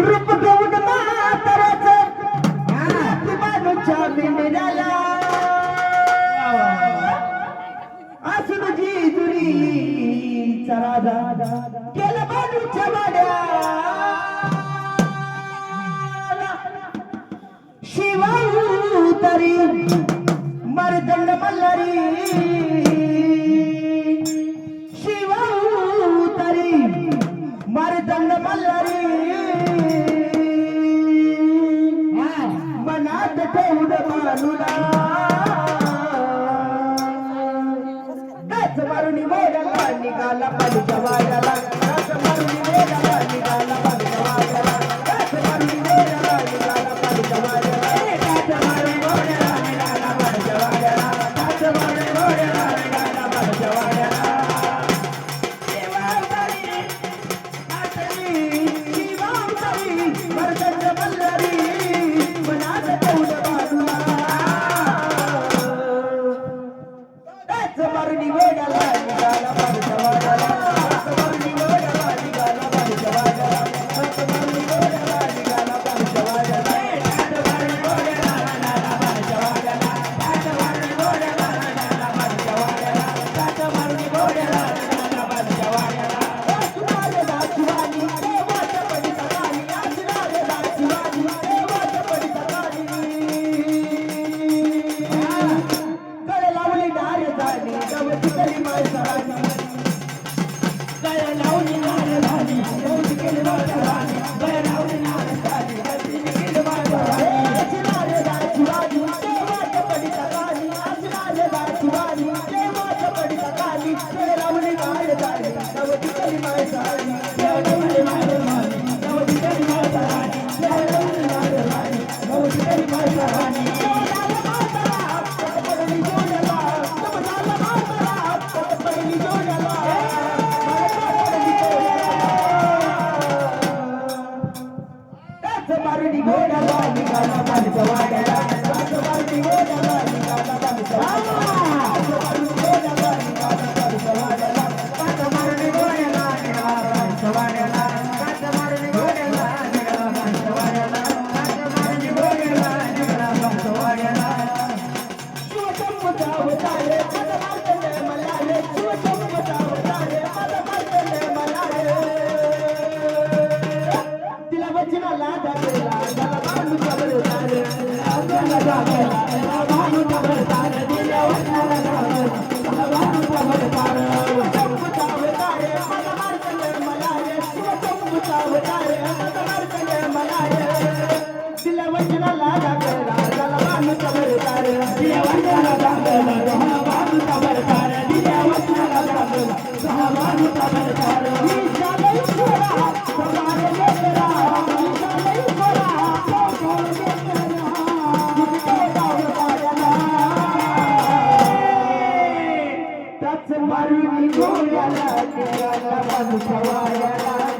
रूप गौड म्हाताऱ्याचं बाजूच्या बिंडऱ्याला असून जिजुरीचा राजा केलं बाजूच्या वाड्याला शिवाऊ तरी मर्दंड मल्हारी शिवाऊ तरी मर्दंड मल्हारी मनात ठेवून मानुला काच मारून मोडाला निघाला पालीच्या वाड्याला काच मारून मोडाला निघाला पालीच्या वाड्याला काच मारून मोडाला निघाला पालीच्या वाड्याला काच मारून मोडाला निघाला पालीच्या वाड्याला काच मारून मोडाला निघाला पालीच्या वाड्याला मर्दंड मल्हारी मनात ठेवून मानुला काच मारून मोडाला निघाला पालीच्या वाड्याला काच मारून मोडाला निघाला पालीच्या वाड्याला काच मारून मोडाला निघाला पालीच्या वाड्याला काच मारून मोडाला निघाला पालीच्या वाड्याला काच मारून मोडाला निघाला पालीच्या वाड्याला काच मारून मोडाला निघाला पालीच्या वाड्याला असणारे दासवानी देवाच्या पडीचा गाणी असणारे दासवानी देवाच्या पडीचा गाणी गळे लावली नार झाली गवती केली माळसारानी गळे लावली नार झाली गवती केली माळसारानी गळे लावली नार झाली गवती केली माळसारानी असणारे दासवानी देवाच्या पडीचा गाणी असणारे दासवानी देवाच्या पडीचा गाणी गळे लावली नार झाली गवती केली माळसारानी गळे लावली नार झाली गवती केली माळसारानी गळे लावली नार झाली गवती केली माळसारानी मारुनी गोडाला निघाला पालीच्या वाड्याला काच मारुनी गोडाला निघाला पालीच्या वाड्याला काच मारुनी गोडाला निघाला पालीच्या वाड्याला काच मारुनी गोडाला निघाला पालीच्या वाड्याला काच मारुनी गोडाला निघाला पालीच्या वाड्याला काच मारुनी गोडाला निघाला पालीच्या वाड्याला शिवशंभूचा अवतारे पद मार्तंड मल्हारे शिवशंभूचा अवतारे पद मार्तंड मल्हारे तिला वचनाला दाखवला त्याला भानूचा बरतार त्याला दाखवला त्याला भानूचा बरतार दिल्या वचनाला दाखवला त्याला भानूचा बरतार शिवशंभूचा अवतारे पद मार्तंड मल्हारे शिवशंभूचा अवतारे पद मार्तंड मल्हारे दिल्या वचनाला दाखवला त्याला भानूचा बरतार दिल्या वचनाला दाखवला त्याला भानूचा बरतार दिल्या वचनाला दाखवला त्याला भानूचा बरतार ही झाले ईश्वरा तुम्हारे लेकरा ही झाले ईश्वरा तुम्हारे लेकरा जिथे गावताना त्याच मारुनी गोड्याला निघाला पालीच्या वाड्याला